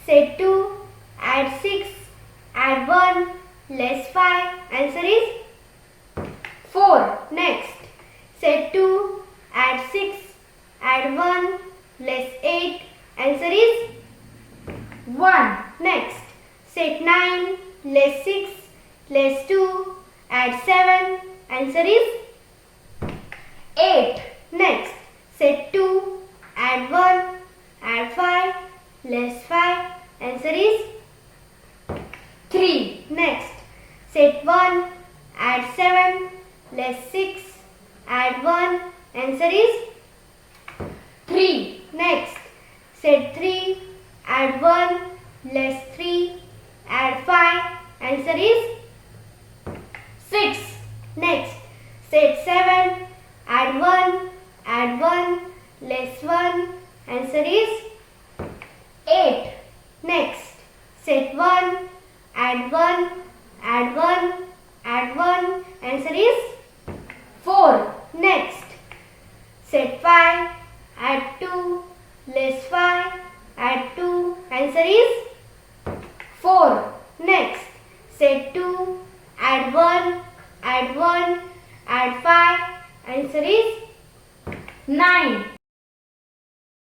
Set 2, add 6, add 1, less 5. Answer is 4. Next, set 2, add 6, add 1, less 8. Answer is 1. Next, set 9, less 6, less 2, add 7. Answer is 8. Next, set 2, add 1, add 5, less 5. Answer is 3. Next, set 1, add 7, less 6, add 1. Answer is 3. Next, set 3, add 1, less 3, add 5. Answer is 6. Next, set 7, add 1, add 1, less 1. Answer is 8. Next, set 1, add 1, add 1, add 1. Answer is 4. Next, set 5, add 2, less 5, add 2. Answer is 4. Next, set 2, add 1, add 1, add 5. Answer is 9.